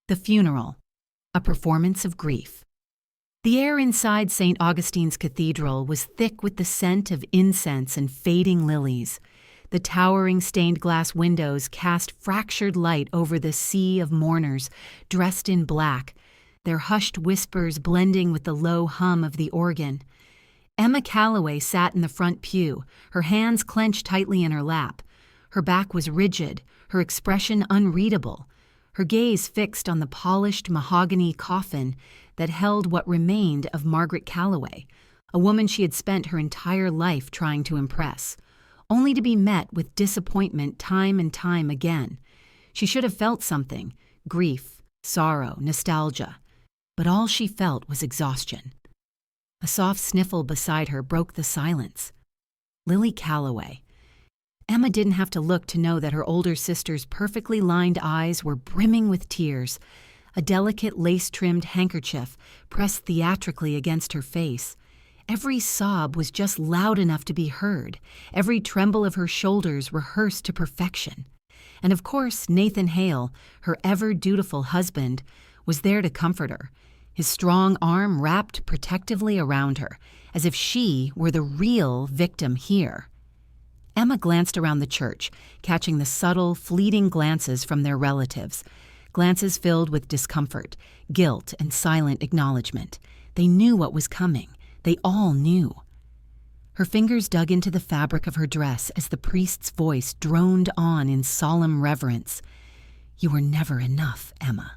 The funeral, a performance of grief. The air inside St. Augustine's Cathedral was thick with the scent of incense and fading lilies. The towering stained glass windows cast fractured light over the sea of mourners dressed in black, their hushed whispers blending with the low hum of the organ. Emma Calloway sat in the front pew, her hands clenched tightly in her lap. Her back was rigid, her expression unreadable, her gaze fixed on the polished mahogany coffin that held what remained of Margaret Calloway, a woman she had spent her entire life trying to impress, only to be met with disappointment time and time again. She should have felt something, grief, sorrow, nostalgia, but all she felt was exhaustion. A soft sniffle beside her broke the silence. Lily Calloway. Emma didn't have to look to know that her older sister's perfectly lined eyes were brimming with tears, a delicate lace-trimmed handkerchief pressed theatrically against her face. Every sob was just loud enough to be heard, every tremble of her shoulders rehearsed to perfection. And of course, Nathan Hale, her ever-dutiful husband, was there to comfort her, his strong arm wrapped protectively around her, as if she were the real victim here. Emma glanced around the church, catching the subtle, fleeting glances from their relatives, glances filled with discomfort, guilt, and silent acknowledgement. They knew what was coming. They all knew. Her fingers dug into the fabric of her dress as the priest's voice droned on in solemn reverence. "You were never enough, Emma."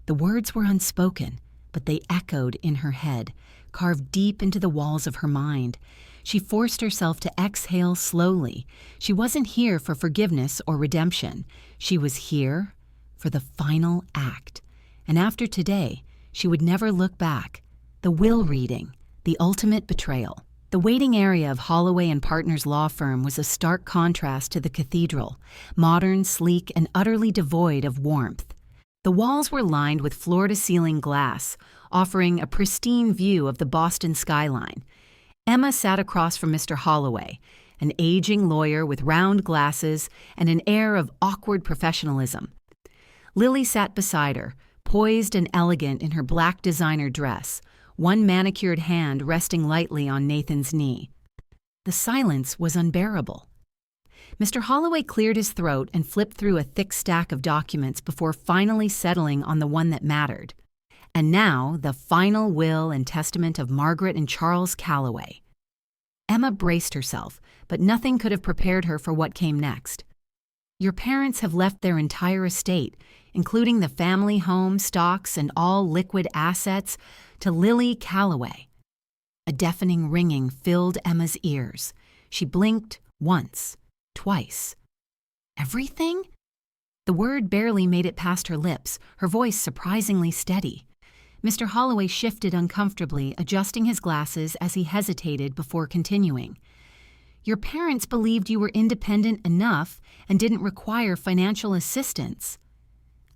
The words were unspoken, but they echoed in her head, carved deep into the walls of her mind. She forced herself to exhale slowly. She wasn't here for forgiveness or redemption. She was here for the final act. And after today, she would never look back. The will reading, the ultimate betrayal. The waiting area of Holloway and Partners law firm was a stark contrast to the cathedral, modern, sleek, and utterly devoid of warmth. The walls were lined with floor-to-ceiling glass, offering a pristine view of the Boston skyline. Emma sat across from Mr. Holloway, an aging lawyer with round glasses and an air of awkward professionalism. Lily sat beside her, poised and elegant in her black designer dress, one manicured hand resting lightly on Nathan's knee. The silence was unbearable. Mr. Holloway cleared his throat and flipped through a thick stack of documents before finally settling on the one that mattered. And now, the final will and testament of Margaret and Charles Calloway. Emma braced herself, but nothing could have prepared her for what came next. "Your parents have left their entire estate, including the family home, stocks, and all liquid assets, to Lily Calloway." A deafening ringing filled Emma's ears. She blinked once, twice. "Everything?" The word barely made it past her lips, her voice surprisingly steady. Mr. Holloway shifted uncomfortably, adjusting his glasses as he hesitated before continuing. "Your parents believed you were independent enough and didn't require financial assistance."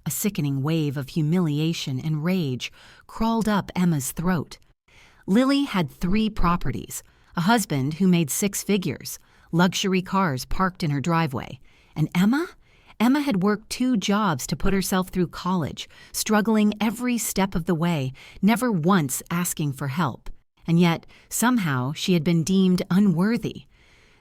A sickening wave of humiliation and rage crawled up Emma's throat. Lily had 3 properties, a husband who made 6 figures, luxury cars parked in her driveway, and Emma had worked 2 jobs to put herself through college, struggling every step of the way, never once asking for help. And yet, somehow, she had been deemed unworthy.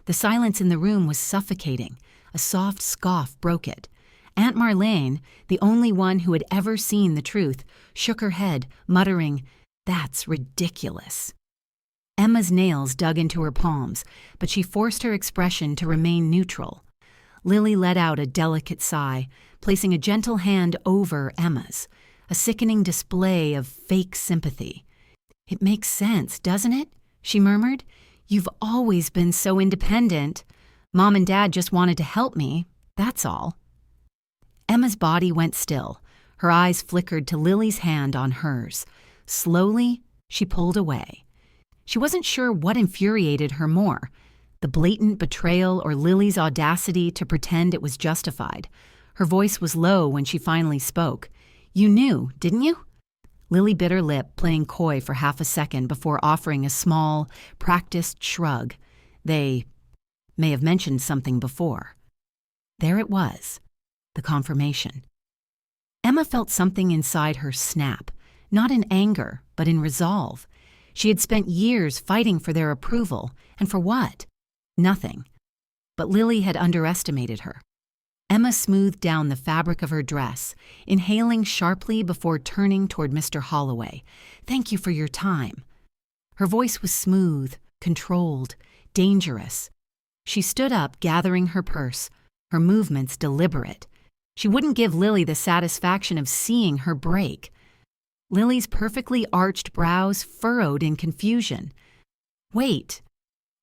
The silence in the room was suffocating. A soft scoff broke it. Aunt Marlene, the only one who had ever seen the truth, shook her head, muttering, "That's ridiculous." Emma's nails dug into her palms, but she forced her expression to remain neutral. Lily let out a delicate sigh, placing a gentle hand over Emma's, a sickening display of fake sympathy. "It makes sense, doesn't it?" she murmured. "You've always been so independent. Mom and Dad just wanted to help me, that's all." Emma's body went still. Her eyes flickered to Lily's hand on hers. Slowly, she pulled away. She wasn't sure what infuriated her more, the blatant betrayal or Lily's audacity to pretend it was justified. Her voice was low when she finally spoke. "You knew, didn't you?" Lily bit her lip, playing coy for half a second before offering a small, practiced shrug. "They may have mentioned something before." There it was, the confirmation. Emma felt something inside her snap, not in anger, but in resolve. She had spent years fighting for their approval, and for what? Nothing. But Lily had underestimated her. Emma smoothed down the fabric of her dress, inhaling sharply before turning toward Mr. Holloway. "Thank you for your time." Her voice was smooth, controlled, dangerous. She stood up, gathering her purse, her movements deliberate. She wouldn't give Lily the satisfaction of seeing her break. Lily's perfectly arched brows furrowed in confusion. "Wait,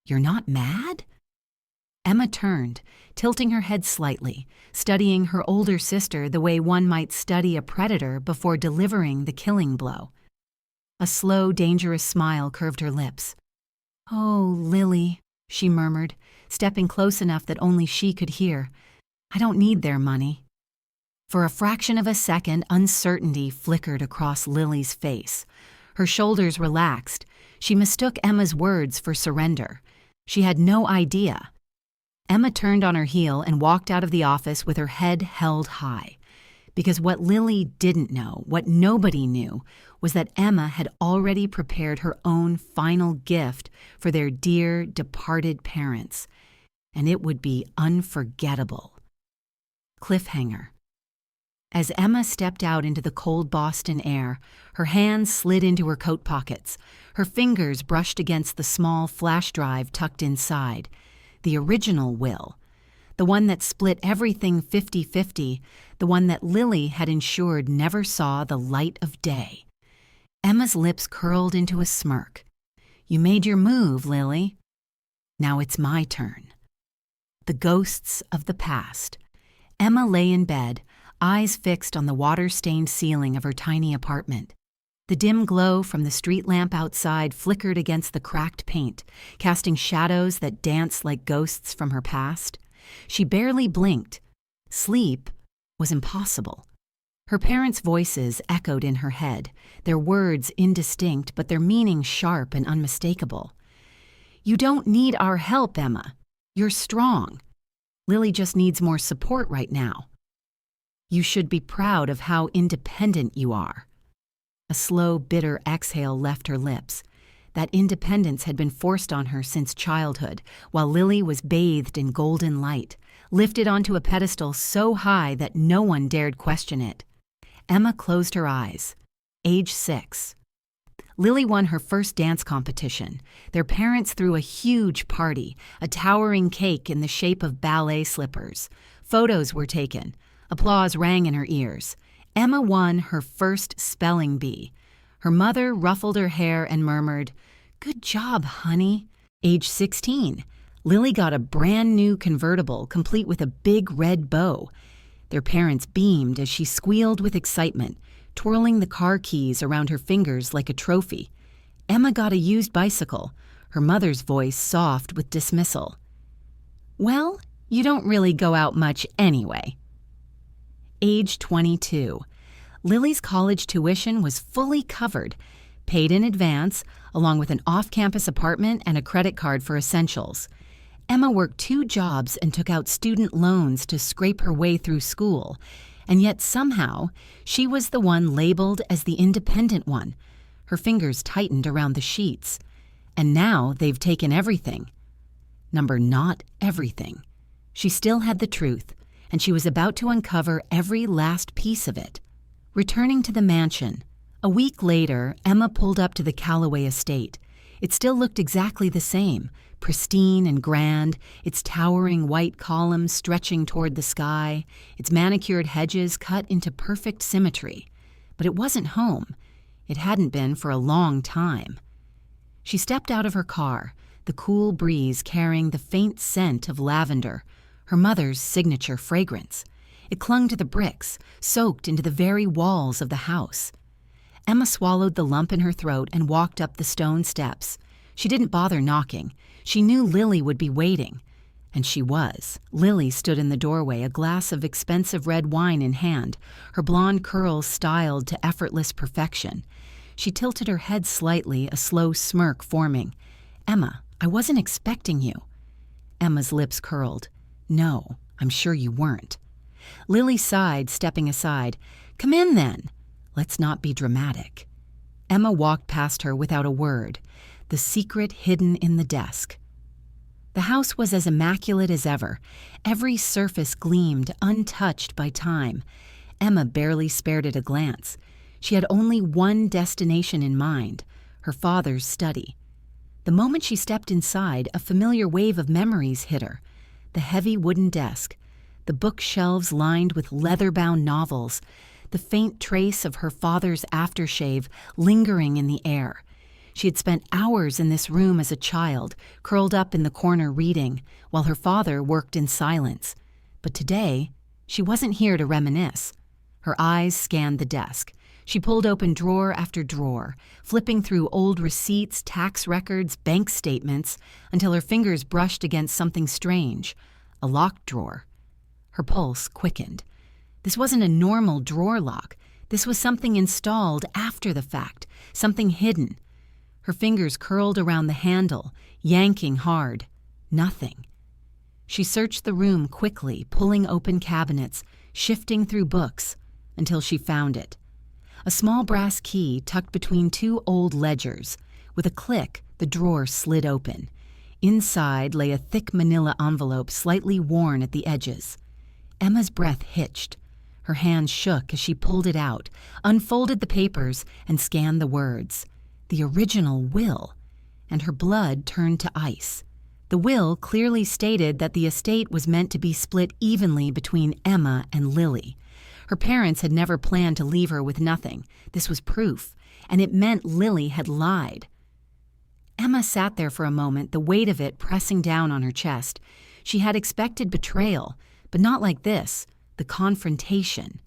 you're not mad?" Emma turned, tilting her head slightly, studying her older sister the way one might study a predator before delivering the killing blow. A slow, dangerous smile curved her lips. "Oh, Lily," she murmured, stepping close enough that only she could hear. "I don't need their money." For a fraction of a second, uncertainty flickered across Lily's face. Her shoulders relaxed. She mistook Emma's words for surrender. She had no idea. Emma turned on her heel and walked out of the office with her head held high. Because what Lily didn't know, what nobody knew, was that Emma had already prepared her own final gift for their dear, departed parents. And it would be unforgettable. Cliffhanger. As Emma stepped out into the cold Boston air, her hands slid into her coat pockets. Her fingers brushed against the small flash drive tucked inside. The original will. The one that split everything 50-50, the one that Lily had ensured never saw the light of day. Emma's lips curled into a smirk. "You made your move, Lily. Now it's my turn." The ghosts of the past. Emma lay in bed, eyes fixed on the water-stained ceiling of her tiny apartment. The dim glow from the street lamp outside flickered against the cracked paint, casting shadows that danced like ghosts from her past. She barely blinked. Sleep was impossible. Her parents' voices echoed in her head, their words indistinct but their meaning sharp and unmistakable. "You don't need our help, Emma. You're strong. Lily just needs more support right now. You should be proud of how independent you are." A slow, bitter exhale left her lips. That independence had been forced on her since childhood, while Lily was bathed in golden light, lifted onto a pedestal so high that no one dared question it. Emma closed her eyes. Age 6. Lily won her first dance competition. Their parents threw a huge party, a towering cake in the shape of ballet slippers. Photos were taken. Applause rang in her ears. Emma won her first spelling bee. Her mother ruffled her hair and murmured, "Good job, honey." Age 16. Lily got a brand new convertible complete with a big red bow. Their parents beamed as she squealed with excitement, twirling the car keys around her fingers like a trophy. Emma got a used bicycle, her mother's voice soft with dismissal. "Well, you don't really go out much anyway." Age 22. Lily's college tuition was fully covered, paid in advance, along with an off-campus apartment and a credit card for essentials. Emma worked 2 jobs and took out student loans to scrape her way through school, and yet somehow she was the one labeled as the independent one. Her fingers tightened around the sheets. And now they've taken everything. Not everything. She still had the truth, and she was about to uncover every last piece of it. Returning to the mansion, a week later, Emma pulled up to the Calloway estate. It still looked exactly the same, pristine and grand, its towering white columns stretching toward the sky, its manicured hedges cut into perfect symmetry. But it wasn't home. It hadn't been for a long time. She stepped out of her car, the cool breeze carrying the faint scent of lavender, her mother's signature fragrance. It clung to the bricks, soaked into the very walls of the house. Emma swallowed the lump in her throat and walked up the stone steps. She didn't bother knocking. She knew Lily would be waiting. And she was. Lily stood in the doorway, a glass of expensive red wine in hand, her blonde curls styled to effortless perfection. She tilted her head slightly, a slow smirk forming. "Emma, I wasn't expecting you." Emma's lips curled. "No, I'm sure you weren't." Lily sighed, stepping aside. "Come in, then. Let's not be dramatic." Emma walked past her without a word, the secret hidden in the desk. The house was as immaculate as ever. Every surface gleamed, untouched by time. Emma barely spared it a glance. She had only one destination in mind, her father's study. The moment she stepped inside, a familiar wave of memories hit her. The heavy wooden desk, the bookshelves lined with leather-bound novels, the faint trace of her father's aftershave lingering in the air. She had spent hours in this room as a child, curled up in the corner reading, while her father worked in silence. But today, she wasn't here to reminisce. Her eyes scanned the desk. She pulled open drawer after drawer, flipping through old receipts, tax records, bank statements, until her fingers brushed against something strange, a locked drawer. Her pulse quickened. This wasn't a normal drawer lock. This was something installed after the fact, something hidden. Her fingers curled around the handle, yanking hard. Nothing. She searched the room quickly, pulling open cabinets, shifting through books, until she found it. A small brass key tucked between two old ledgers. With a click, the drawer slid open. Inside lay a thick manila envelope slightly worn at the edges. Emma's breath hitched. Her hands shook as she pulled it out, unfolded the papers, and scanned the words. The original will. And her blood turned to ice. The will clearly stated that the estate was meant to be split evenly between Emma and Lily. Her parents had never planned to leave her with nothing. This was proof, and it meant Lily had lied. Emma sat there for a moment, the weight of it pressing down on her chest. She had expected betrayal, but not like this, the confrontation.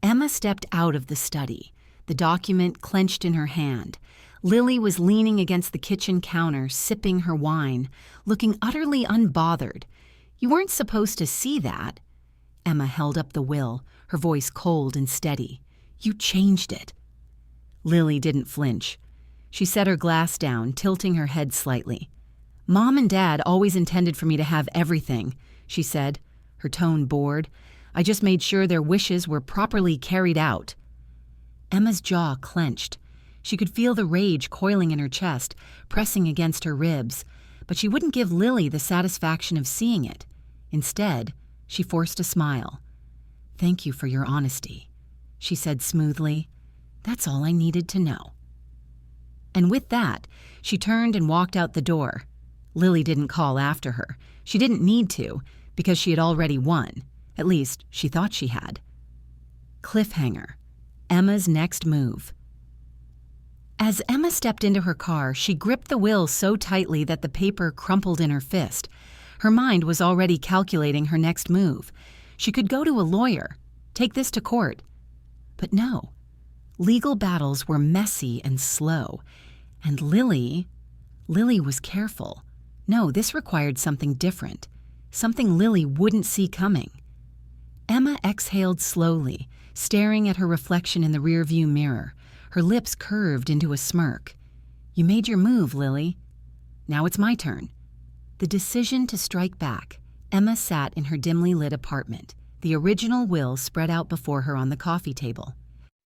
Emma stepped out of the study, the document clenched in her hand. Lily was leaning against the kitchen counter, sipping her wine, looking utterly unbothered. "You weren't supposed to see that." Emma held up the will, her voice cold and steady. "You changed it." Lily didn't flinch. She set her glass down, tilting her head slightly. "Mom and Dad always intended for me to have everything," she said, her tone bored. "I just made sure their wishes were properly carried out." Emma's jaw clenched. She could feel the rage coiling in her chest, pressing against her ribs, but she wouldn't give Lily the satisfaction of seeing it. Instead, she forced a smile. "Thank you for your honesty," she said smoothly. "That's all I needed to know." And with that, she turned and walked out the door. Lily didn't call after her. She didn't need to, because she had already won. At least, she thought she had. Cliffhanger. Emma's next move. As Emma stepped into her car, she gripped the will so tightly that the paper crumpled in her fist. Her mind was already calculating her next move. She could go to a lawyer, take this to court. But no. Legal battles were messy and slow. And Lily was careful. No, this required something different. Something Lily wouldn't see coming. Emma exhaled slowly, staring at her reflection in the rearview mirror. Her lips curved into a smirk. "You made your move, Lily. Now it's my turn." The decision to strike back. Emma sat in her dimly lit apartment, the original will spread out before her on the coffee table.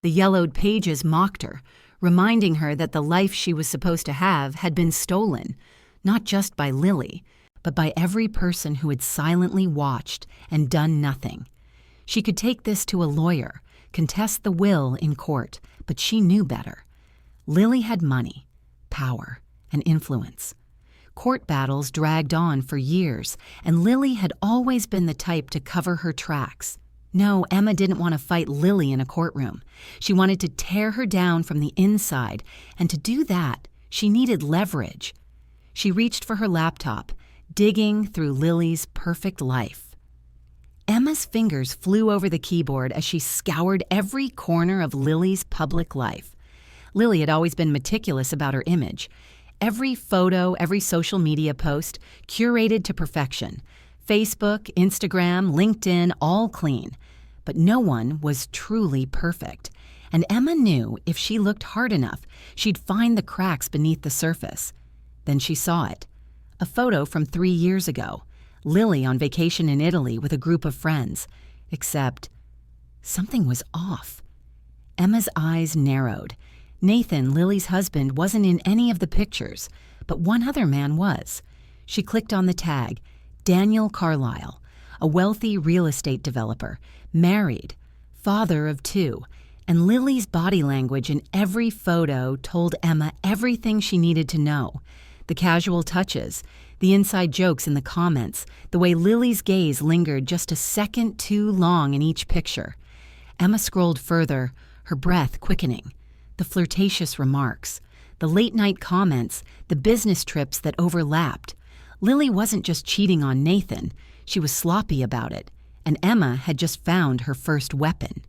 The yellowed pages mocked her, reminding her that the life she was supposed to have had been stolen, not just by Lily, but by every person who had silently watched and done nothing. She could take this to a lawyer, contest the will in court, but she knew better. Lily had money, power, and influence. Court battles dragged on for years, and Lily had always been the type to cover her tracks. No, Emma didn't want to fight Lily in a courtroom. She wanted to tear her down from the inside, and to do that, she needed leverage. She reached for her laptop, digging through Lily's perfect life. Emma's fingers flew over the keyboard as she scoured every corner of Lily's public life. Lily had always been meticulous about her image. Every photo, every social media post, curated to perfection. Facebook, Instagram, LinkedIn, all clean. But no one was truly perfect. And Emma knew if she looked hard enough, she'd find the cracks beneath the surface. Then she saw it. A photo from 3 years ago. Lily on vacation in Italy with a group of friends. Except Something was off. Emma's eyes narrowed. Nathan, Lily's husband, wasn't in any of the pictures, but one other man was. She clicked on the tag, Daniel Carlisle, a wealthy real estate developer, married, father of 2, and Lily's body language in every photo told Emma everything she needed to know. The casual touches, the inside jokes in the comments, the way Lily's gaze lingered just a second too long in each picture. Emma scrolled further, her breath quickening. The flirtatious remarks, the late-night comments, the business trips that overlapped. Lily wasn't just cheating on Nathan, she was sloppy about it, and Emma had just found her first weapon.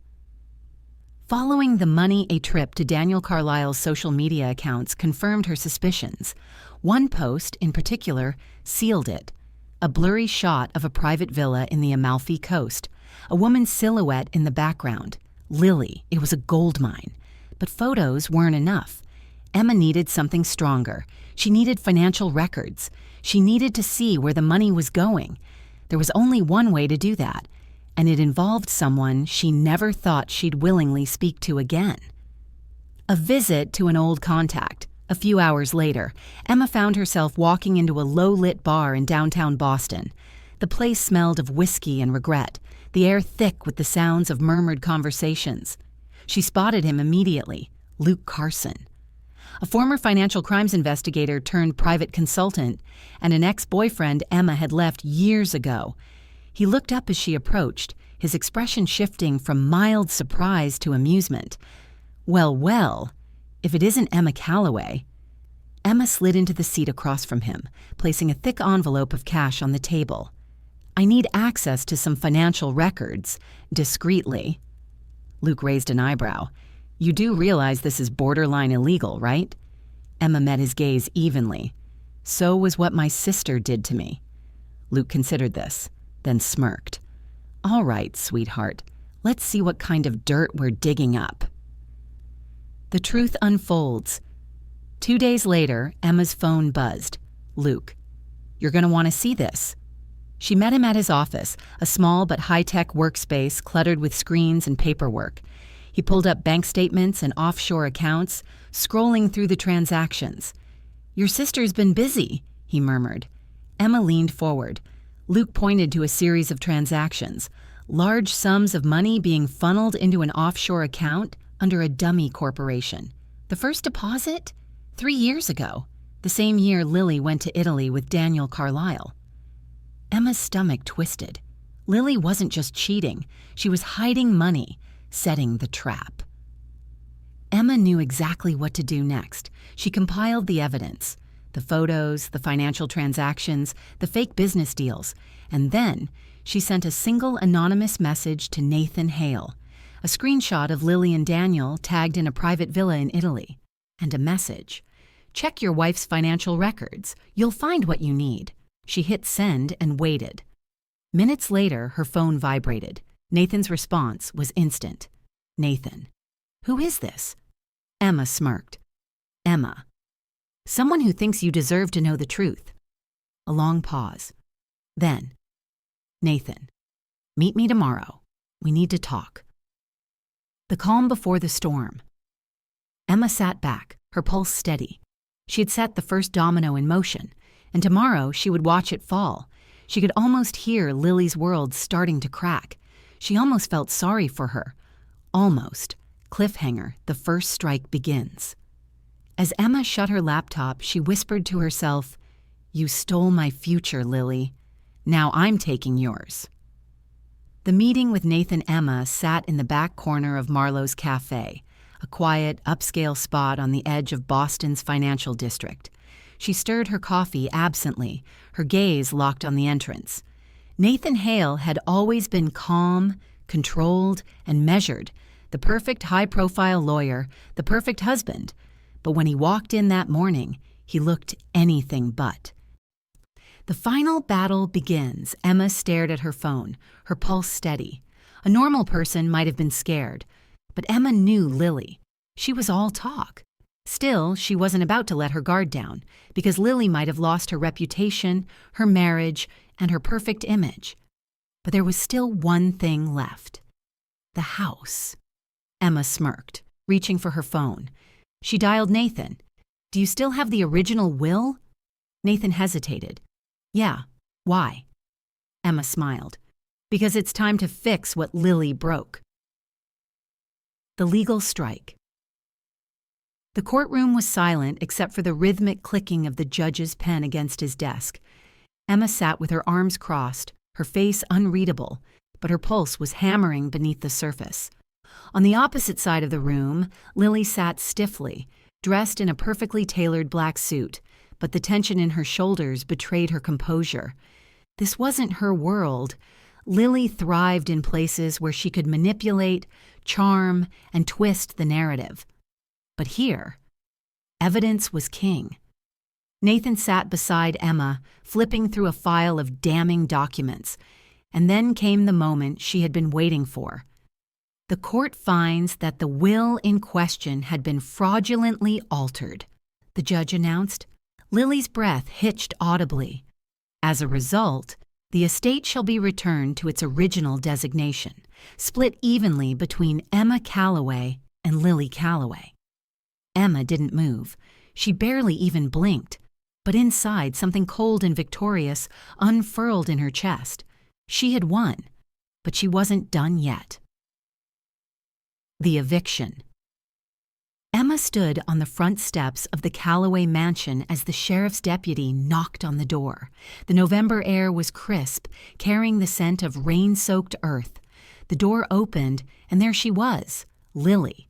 Following the money, a trip to Daniel Carlisle's social media accounts confirmed her suspicions. One post, in particular, sealed it. A blurry shot of a private villa in the Amalfi Coast, a woman's silhouette in the background. Lily, it was a goldmine. But photos weren't enough. Emma needed something stronger. She needed financial records. She needed to see where the money was going. There was only one way to do that, and it involved someone she never thought she'd willingly speak to again. A visit to an old contact. A few hours later, Emma found herself walking into a low-lit bar in downtown Boston. The place smelled of whiskey and regret, the air thick with the sounds of murmured conversations. She spotted him immediately, Luke Carson. A former financial crimes investigator turned private consultant, and an ex-boyfriend Emma had left years ago. He looked up as she approached, his expression shifting from mild surprise to amusement. Well, if it isn't Emma Calloway. Emma slid into the seat across from him, placing a thick envelope of cash on the table. I need access to some financial records, discreetly. Luke raised an eyebrow. You do realize this is borderline illegal, right? Emma met his gaze evenly. So was what my sister did to me. Luke considered this, then smirked. All right, sweetheart. Let's see what kind of dirt we're digging up. The truth unfolds. 2 days later, Emma's phone buzzed. Luke, you're going to want to see this. She met him at his office, a small but high-tech workspace cluttered with screens and paperwork. He pulled up bank statements and offshore accounts, scrolling through the transactions. Your sister's been busy, he murmured. Emma leaned forward. Luke pointed to a series of transactions, large sums of money being funneled into an offshore account under a dummy corporation. The first deposit? 3 years ago, the same year Lily went to Italy with Daniel Carlisle. Emma's stomach twisted. Lily wasn't just cheating, she was hiding money, setting the trap. Emma knew exactly what to do next. She compiled the evidence, the photos, the financial transactions, the fake business deals, and then she sent a single anonymous message to Nathan Hale, a screenshot of Lily and Daniel tagged in a private villa in Italy, and a message. Check your wife's financial records. You'll find what you need. She hit send and waited. Minutes later, her phone vibrated. Nathan's response was instant. Nathan. Who is this? Emma smirked. Emma. Someone who thinks you deserve to know the truth. A long pause. Then, Nathan. Meet me tomorrow. We need to talk. The calm before the storm. Emma sat back, her pulse steady. She had set the first domino in motion, and tomorrow she would watch it fall. She could almost hear Lily's world starting to crack. She almost felt sorry for her. Almost. Cliffhanger, the first strike begins. As Emma shut her laptop, she whispered to herself, You stole my future, Lily. Now I'm taking yours. The meeting with Nathan Emma sat in the back corner of Marlowe's Cafe, a quiet, upscale spot on the edge of Boston's financial district. She stirred her coffee absently, her gaze locked on the entrance. Nathan Hale had always been calm, controlled, and measured, the perfect high-profile lawyer, the perfect husband. But when he walked in that morning, he looked anything but. The final battle begins. Emma stared at her phone, her pulse steady. A normal person might have been scared, but Emma knew Lily. She was all talk. Still, she wasn't about to let her guard down, because Lily might have lost her reputation, her marriage, and her perfect image. But there was still one thing left. The house. Emma smirked, reaching for her phone. She dialed Nathan. "Do you still have the original will?" Nathan hesitated. "Yeah. Why?" Emma smiled. "Because it's time to fix what Lily broke." The legal strike. The courtroom was silent except for the rhythmic clicking of the judge's pen against his desk. Emma sat with her arms crossed, her face unreadable, but her pulse was hammering beneath the surface. On the opposite side of the room, Lily sat stiffly, dressed in a perfectly tailored black suit, but the tension in her shoulders betrayed her composure. This wasn't her world. Lily thrived in places where she could manipulate, charm, and twist the narrative. But here, evidence was king. Nathan sat beside Emma, flipping through a file of damning documents, and then came the moment she had been waiting for. The court finds that the will in question had been fraudulently altered, the judge announced. Lily's breath hitched audibly. As a result, the estate shall be returned to its original designation, split evenly between Emma Calloway and Lily Calloway. Emma didn't move. She barely even blinked. But inside, something cold and victorious unfurled in her chest. She had won, but she wasn't done yet. The eviction. Emma stood on the front steps of the Calloway mansion as the sheriff's deputy knocked on the door. The November air was crisp, carrying the scent of rain-soaked earth. The door opened, and there she was, Lily.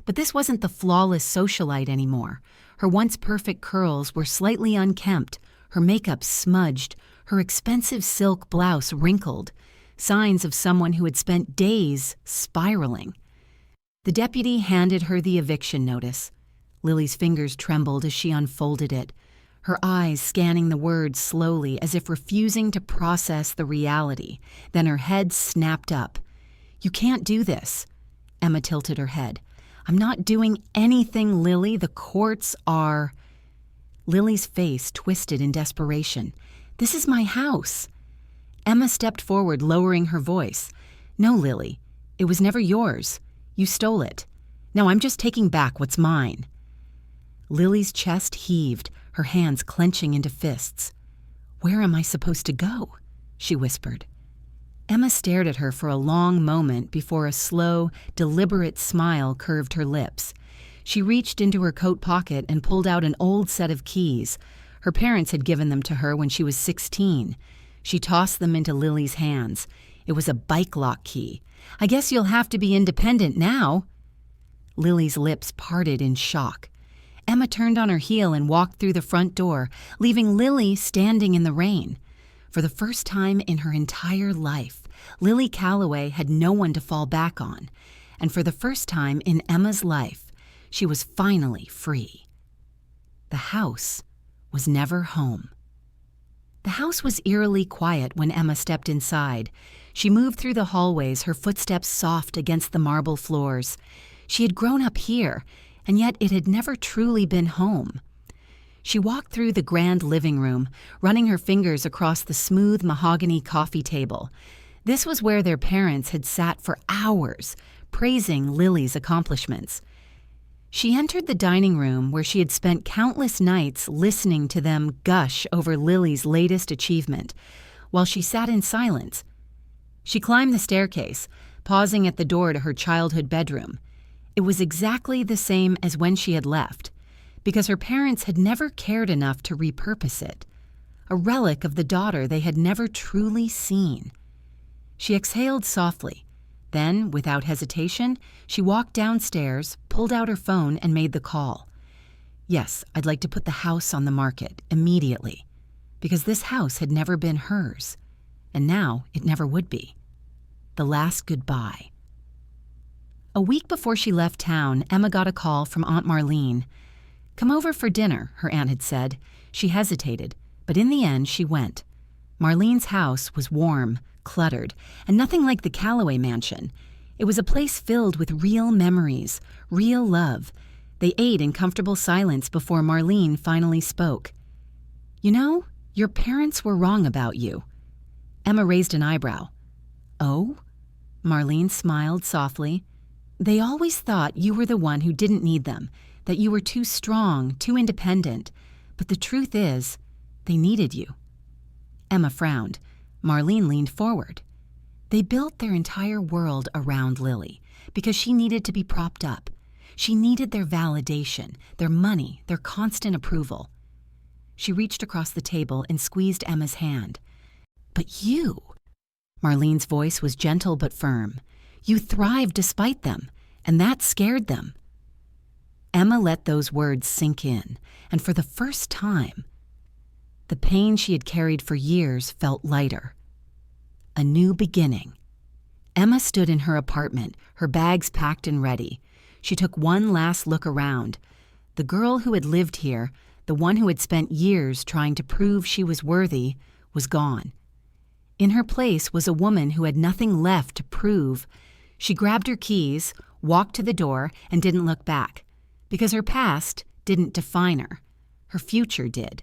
But this wasn't the flawless socialite anymore. Her once perfect curls were slightly unkempt, her makeup smudged, her expensive silk blouse wrinkled, signs of someone who had spent days spiraling. The deputy handed her the eviction notice. Lily's fingers trembled as she unfolded it, her eyes scanning the words slowly as if refusing to process the reality. Then her head snapped up. "You can't do this." Emma tilted her head. "I'm not doing anything, Lily. The courts are—" Lily's face twisted in desperation. "This is my house." Emma stepped forward, lowering her voice. "No, Lily. It was never yours. You stole it. Now I'm just taking back what's mine." Lily's chest heaved, her hands clenching into fists. "Where am I supposed to go?" she whispered. Emma stared at her for a long moment before a slow, deliberate smile curved her lips. She reached into her coat pocket and pulled out an old set of keys. Her parents had given them to her when she was 16. She tossed them into Lily's hands. It was a bike lock key. "I guess you'll have to be independent now." Lily's lips parted in shock. Emma turned on her heel and walked through the front door, leaving Lily standing in the rain. For the first time in her entire life, Lily Calloway had no one to fall back on. And for the first time in Emma's life, she was finally free. The house was never home. The house was eerily quiet when Emma stepped inside. She moved through the hallways, her footsteps soft against the marble floors. She had grown up here, and yet it had never truly been home. She walked through the grand living room, running her fingers across the smooth mahogany coffee table. This was where their parents had sat for hours, praising Lily's accomplishments. She entered the dining room where she had spent countless nights listening to them gush over Lily's latest achievement, while she sat in silence. She climbed the staircase, pausing at the door to her childhood bedroom. It was exactly the same as when she had left, because her parents had never cared enough to repurpose it, a relic of the daughter they had never truly seen. She exhaled softly. Then, without hesitation, she walked downstairs, pulled out her phone, and made the call. Yes, I'd like to put the house on the market, immediately, because this house had never been hers, and now it never would be. The last goodbye. A week before she left town, Emma got a call from Aunt Marlene. "Come over for dinner," her aunt had said. She hesitated, but in the end she went. Marlene's house was warm, cluttered, and nothing like the Calloway mansion. It was a place filled with real memories, real love. They ate in comfortable silence before Marlene finally spoke. "You know, your parents were wrong about you." Emma raised an eyebrow. "Oh?" Marlene smiled softly. They always thought you were the one who didn't need them, that you were too strong, too independent. But the truth is, they needed you. Emma frowned. Marlene leaned forward. They built their entire world around Lily because she needed to be propped up. She needed their validation, their money, their constant approval. She reached across the table and squeezed Emma's hand. But you, Marlene's voice was gentle but firm. You thrived despite them, and that scared them. Emma let those words sink in, and for the first time, the pain she had carried for years felt lighter. A new beginning. Emma stood in her apartment, her bags packed and ready. She took one last look around. The girl who had lived here, the one who had spent years trying to prove she was worthy, was gone. In her place was a woman who had nothing left to prove. She grabbed her keys, walked to the door, and didn't look back. Because her past didn't define her. Her future did.